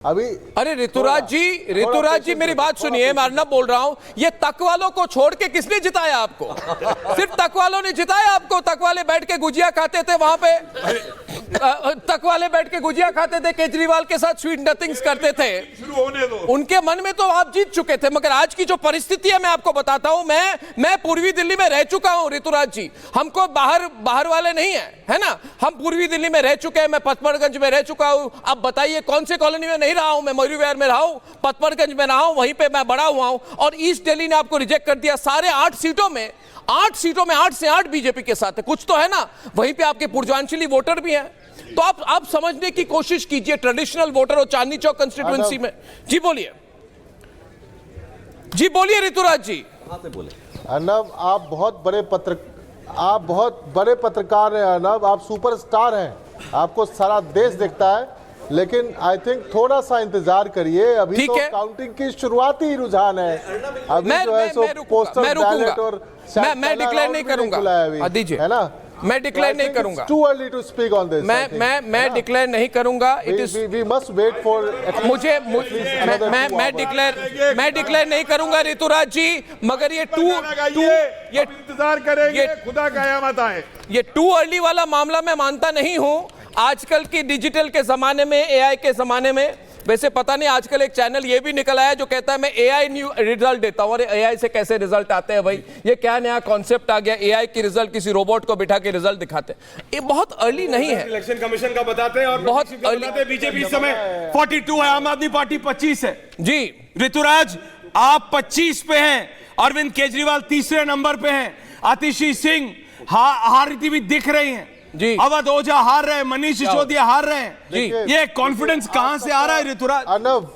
अभी अरे ऋतुराज जी मेरी बात सुनिए, मैं अर्नब बोल रहा हूं। ये तक वालों को छोड़ के किसने जिताया आपको? सिर्फ तक वालों ने जिताया आपको। तक वाले बैठ के गुजिया खाते थे वहां पे, तक वाले बैठ के गुजिया खाते थे, केजरीवाल के साथ स्वीट नथिंग्स करते थे। उनके मन में तो आप जीत चुके थे। मगर आज की जो परिस्थिति है मैं आपको बताता हूं। मैं पूर्वी दिल्ली में रह चुका हूं ऋतुराज जी। हमको बाहर वाले नहीं है ना। हम पूर्वी दिल्ली में रह चुके हैं। मैं पचमढ़गंज में रह चुका हूं। अब बताइए कौन से कॉलोनी में नहीं रहा हूं? मैं मयूरी विहार में रहा हूं, पचमढ़गंज में रहा हूं, वहीं पे मैं बड़ा हुआ हूं। और ईस्ट दिल्ली ने आपको रिजेक्ट कर दिया। सारे 8 सीटों में 8 से 8 बीजेपी के साथ है। कुछ तो है ना। वहीं पे आपके पूर्वांचली वोटर भी हैं। तो आप समझने की कोशिश कीजिए। ट्रेडिशनल वोटर हो चांदनी चौक कंस्टिट्यूएंसी में। जी बोलिए ऋतुराज जी। अर्नब, आप बहुत बड़े पत्रकार हैं। अर्नब, आप सुपरस्टार हैं। आपको सारा देश देखता है। लेकिन आई थिंक थोड़ा सा इंतजार करिए। अभी तो काउंटिंग की शुरुआती रुझान है। अभी जो है सो पोस्टल बैलेट और मैं डिक्लेयर नहीं करूंगा। दीजिए, है ना। मैं डिक्लेयर नहीं करूंगा। Too early to speak on this. मैं डिक्लेयर नहीं करूंगा। We must wait for मैं डिक्लेयर नहीं करूंगा ऋतुराज जी। मगर ये इंतजार करेंगे, खुदा कयामत आए। ये टू अर्ली वाला मामला मैं मानता नहीं हूं। आजकल की डिजिटल के जमाने में, एआई के जमाने में, वैसे पता नहीं आजकल एक चैनल ये भी निकल आया जो कहता है मैं एआई न्यू रिजल्ट देता हूं। अरे एआई से कैसे रिजल्ट आते हैं भाई? ये क्या नया कॉन्सेप्ट आ गया? एआई की रिजल्ट किसी रोबोट को बिठा के रिजल्ट दिखाते हैं। ये बहुत अर्ली नहीं है। इलेक्शन कमीशन का बताते हैं और बहुत अर्ली। बीजेपी इस समय 42 है, आम आदमी पार्टी 25 है। जी ऋतुराज, आप 25 पे हैं, अरविंद केजरीवाल तीसरे नंबर पे हैं, आतिशी सिंह हारती भी दिख रही हैं जी, अवध ओझा हार रहे हैं, मनीष सिसोदिया हार रहे हैं जी। ये कॉन्फिडेंस कहां से आ रहा है ऋतुराज? अर्नब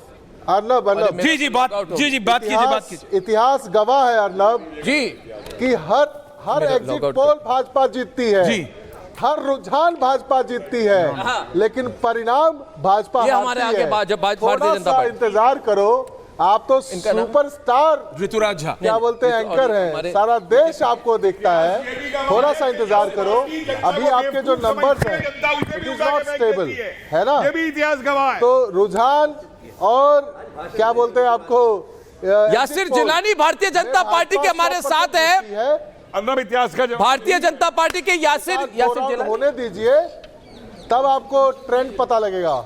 जी बात कीजिए। इतिहास गवाह है अर्नब जी कि हर एग्जिट पोल भाजपा जीतती है जी। हर रुझान भाजपा जीतती है, लेकिन परिणाम भाजपा हमारे आगे भारतीय जनता पार्टी। इंतजार करो। आप तो सुपरस्टार ऋतुराज झा क्या बोलते हैं, एंकर हैं। सारा देश आपको देखता है। थोड़ा सा इंतजार करो। अभी आपके जो नंबर्स हैं इट इज नॉट स्टेबल, है ना। ये भी इतिहास गवाह है। तो रुझान और क्या बोलते हैं आपको, यासिर जिलानी भारतीय जनता पार्टी के हमारे साथ है। अंदर इतिहास का भारतीय जनता पार्टी के यासिर जिलानी होने दीजिए, तब आपको ट्रेंड पता लगेगा।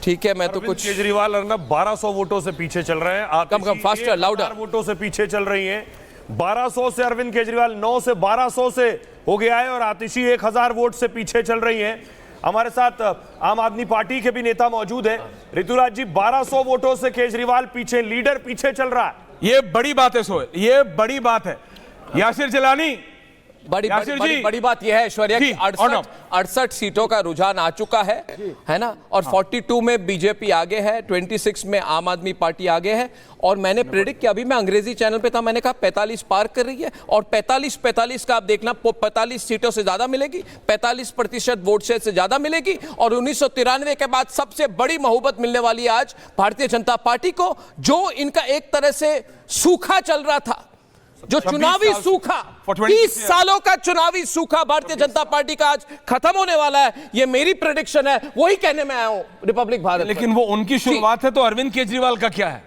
ठीक है। मैं तो कुछ केजरीवाल अर्नब 1200 वोटों से पीछे चल रहे हैं। कम फास्टर लाउडर वोटों से पीछे चल रही हैं। 1200 से अरविंद केजरीवाल 9 से 1200 से हो गया है और आतिशी 1000 वोट से पीछे चल रही हैं। हमारे साथ आम आदमी पार्टी के भी नेता मौजूद हैं। ऋतुराज जी, 1200 वोटों से केजरीवाल पीछे, लीडर पीछे चल रहा है। ये बड़ी बात है सोहेल, ये बड़ी बात है। यासिर जिलानी, बड़ी बात यह है ऐश्वर्या कि 68 सीटों का रुझान आ चुका है ना। और 42 में बीजेपी आगे है, 26 में आम आदमी पार्टी आगे है। और मैंने प्रेडिक्ट किया, अभी मैं अंग्रेजी चैनल पे था, मैंने कहा 45 पार कर रही है। और 45 का आप देखना, 45 सीटों से ज्यादा मिलेगी, 45% वोट शेयर से ज्यादा मिलेगी। और 1993 के बाद सबसे बड़ी मोहब्बत मिलने वाली है आज भारतीय जनता पार्टी को, जो इनका एक तरह से सूखा चल रहा था, जो चुनावी सूखा, 30 सालों का चुनावी सूखा भारतीय जनता पार्टी का आज खत्म होने वाला है। ये मेरी प्रेडिक्शन है, वही कहने में आया हूं रिपब्लिक भारत। लेकिन वो उनकी शुरुआत है, तो अरविंद केजरीवाल का क्या है?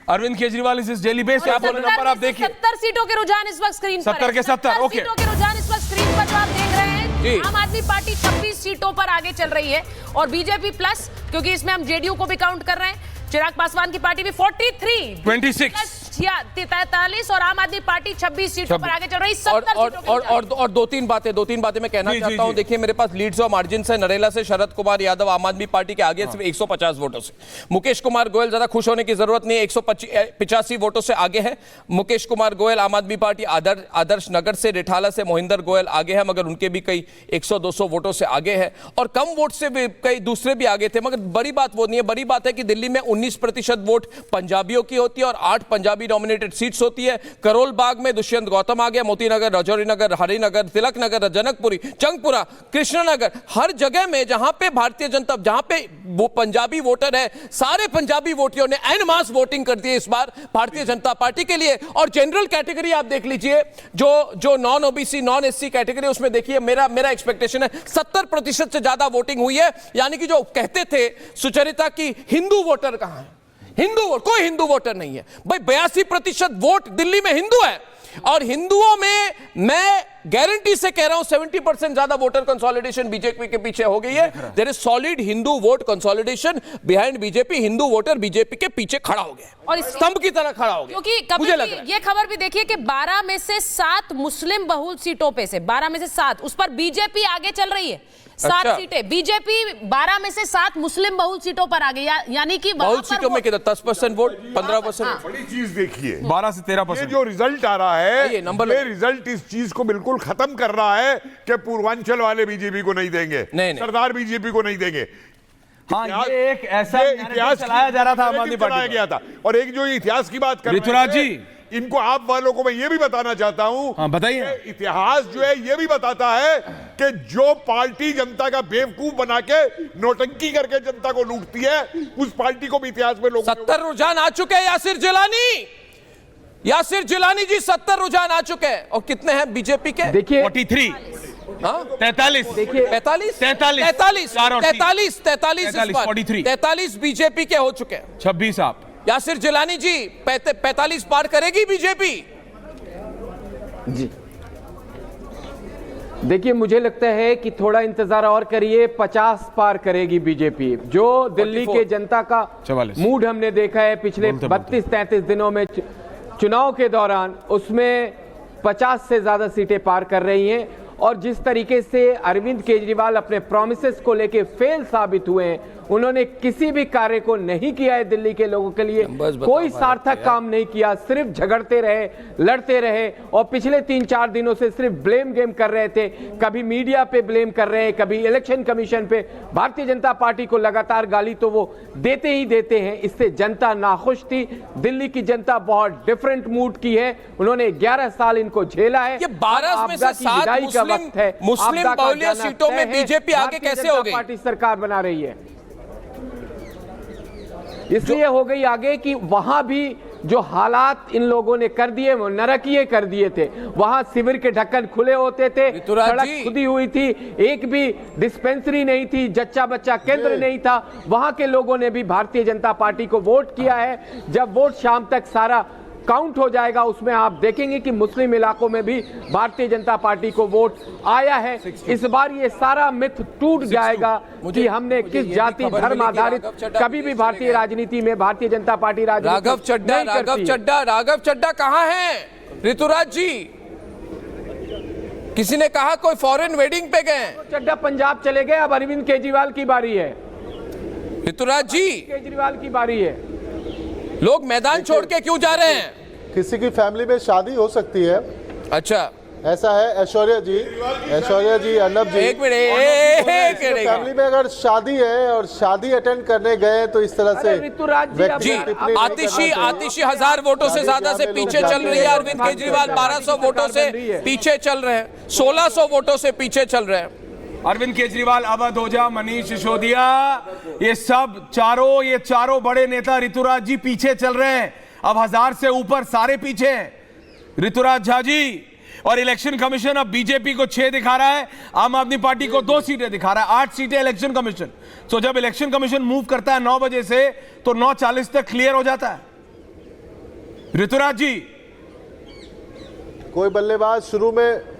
अरविंद केजरीवाल इस डेली बेस पे आप नंबर आप देखिए, 70 सीटों के रुझान इस वक्त स्क्रीन पर 70 के 70 ओके सीटों के रुझान इस वक्त स्क्रीन पर जो आप देख रहे हैं। आम आदमी पार्टी 26 सीटों पर आगे चल रही है और बीजेपी प्लस, क्योंकि इसमें हम जेडीयू को भी काउंट कर रहे हैं। चिराग पासवान की पार्टी भी 43 और आम आदमी पार्टी 26 सीटों पर आगे चल रही है। और दो तीन बातें मैं कहना चाहता हूं। देखिए, मेरे पास लीड्स और मार्जिन से नरेला से शरद कुमार यादव आम आदमी पार्टी के आगे सिर्फ 150 वोटों से। मुकेश कुमार गोयल, ज्यादा खुश होने की जरूरत नहीं है, 185 वोटों से आगे है। मुकेश कुमार गोयल आम आदमी पार्टी आदर्श नगर से, रिठाला से मोहिंदर गोयल आगे है, मगर उनके भी कई 100-200 वोटों से आगे है। और कम वोट से भी कई दूसरे भी आगे थे। मगर बड़ी बात वो नहीं है। बड़ी बात है कि दिल्ली में 19% वोट पंजाबियों की होती है और 8 पंजाबी पंजाबी डोमिनेटेड सीट्स होती है। करोल बाग में दुष्यंत गौतम आ गया, मोती नगर, राजौरी नगर, हरिनगर, तिलक नगर, जनकपुरी, जंगपुरा, कृष्णनगर, हर जगह में जहां पे भारतीय जनता, जहां पे वो पंजाबी वोटर है, सारे पंजाबी वोटियों ने एन मास वोटिंग कर दी है इस बार भारतीय जनता पार्टी के लिए। और जनरल कैटेगरी आप देख लीजिए, जो non OBC, non SC category, उसमें देखिए मेरा एक्सपेक्टेशन है 70% से ज्यादा वोटिंग हुई है। यानी कि जो कहते थे सुचरिता की हिंदू वोटर कहां है, हिंदू वोट, कोई हिंदू वोटर नहीं है भाई। 82% वोट दिल्ली में हिंदू है, और हिंदुओं में मैं गारंटी से कह रहा हूं 70% ज्यादा वोटर कंसोलिडेशन बीजेपी के पीछे हो गई है। There is solid Hindu vote consolidation behind BJP. Hindu voter BJP के पीछे खड़ा हो गया और स्तंभ की तरह खड़ा हो गया। क्योंकि मुझे लग रहा है ये खबर भी देखिए कि 12 में से 7 मुस्लिम बहुल सीटों पे से 12 में से 7 उस पर बीजेपी आगे चल रही है। 7 सीटें बीजेपी, 12 में से 7 मुस्लिम बहुल सीटों पर आ गई, यानी कि बहुल सीटों में कितना 10% वोट, 15%। बड़ी चीज देखिए, 12 से 13%। ये जो रिजल्ट आ रहा है, ये रिजल्ट इस चीज को बिल्कुल खत्म कर रहा है कि पूर्वांचल वाले बीजेपी को नहीं देंगे, नहीं। सरदार बीजेपी को नहीं देंगे। हाँ, ये एक ऐसा इतिहास चलाया जा रहा था आम आदमी पार्टी गया था। और एक जो इतिहास की बात कर ऋतुराज जी, इनको आप वालों को मैं ये भी बताना चाहता हूं, हाँ बताइए, इतिहास जो है ये भी बताता है कि जो पार्टी जनता का बेवकूफ बना के नोटंकी करके जनता को लूटती है, उस पार्टी को भी इतिहास में लोग 70 रुझान आ चुके हैं। यासिर जिलानी जी 70 रुझान आ चुके हैं। और कितने हैं बीजेपी के? देखिए 43, 43, देखिए 45, 43 बीजेपी के हो चुके हैं। 26 आप यासिर जिलानी जी 45 पार करेगी बीजेपी? जी देखिए, मुझे लगता है कि थोड़ा इंतजार और करिए, 50 पार करेगी बीजेपी। जो दिल्ली के जनता का 44 मूड हमने देखा है पिछले 32-33 दिनों में चुनाव के दौरान, उसमें 50 से ज्यादा सीटें पार कर रही हैं। और जिस तरीके से अरविंद केजरीवाल अपने प्रॉमिसेस को लेके फेल साबित हुए हैं, उन्होंने किसी भी कार्य को नहीं किया है दिल्ली के लोगों के लिए, कोई सार्थक काम नहीं किया, सिर्फ झगड़ते रहे, लड़ते रहे। और पिछले 3-4 दिनों से सिर्फ ब्लेम गेम कर रहे थे, कभी मीडिया पे ब्लेम कर रहे हैं, कभी इलेक्शन कमीशन पे। भारतीय जनता पार्टी को लगातार गाली तो वो देते ही देते हैं। इससे जनता नाखुश थी। दिल्ली की जनता बहुत डिफरेंट मूड की है। उन्होंने 11 साल इनको झेला है। ये 12 में से 7 मुस्लिम बहुल्य सीटों में बीजेपी आगे कैसे हो गई? पार्टी सरकार बना रही है, इसलिए हो गई आगे कि वहां भी जो हालात इन लोगों ने कर दिए, वो नरकीय कर दिए थे। वहां शिविर के ढक्कन खुले होते थे, सड़क खुदी हुई थी, एक भी डिस्पेंसरी नहीं थी, जच्चा बच्चा केंद्र नहीं था। वहां के लोगों ने भी भारतीय जनता पार्टी को वोट किया है। जब वोट शाम तक सारा काउंट हो जाएगा, उसमें आप देखेंगे कि मुस्लिम इलाकों में भी भारतीय जनता पार्टी को वोट आया है। इस बार ये सारा मिथ टूट जाएगा कि हमने किस जाति धर्म आधारित, कभी भी भारतीय राजनीति में भारतीय जनता पार्टी राजनीति राघव चड्ढा कहां है? ऋतुराज जी, किसी ने कहा कोई फॉरेन वेडिंग पे गए। चड्ढा पंजाब चले गए, अब अरविंद केजरीवाल की बारी है। ऋतुराज जी, केजरीवाल की बारी है। लोग मैदान छोड़ के क्यों जा रहे हैं? किसी की फैमिली में शादी हो सकती है। अच्छा, ऐसा है। ऐश्वर्या जी, अर्नब जी, एक मिनट, फैमिली में अगर शादी है और शादी अटेंड करने गए तो इस तरह से जी, आतिशी 1000 वोटों से ज्यादा से पीछे चल रही है। अरविंद केजरीवाल 1200 वोटों से पीछे चल रहे हैं, 1600 वोटों से पीछे चल रहे हैं। अरविंद केजरीवाल, अवध ओझा, मनीष सिसोदिया, ये चारों बड़े नेता ऋतुराज जी पीछे चल रहे हैं। अब 1000 से ऊपर सारे पीछे हैं। ऋतुराज झा जी, और इलेक्शन कमीशन अब बीजेपी को 6 दिखा रहा है, आम आदमी पार्टी को 2 सीटें दिखा रहा है। 8 सीटें इलेक्शन कमीशन। तो जब इलेक्शन कमीशन मूव करता है 9 बजे से, तो 9:40 तक क्लियर हो जाता है। ऋतुराज जी, कोई बल्लेबाज शुरू में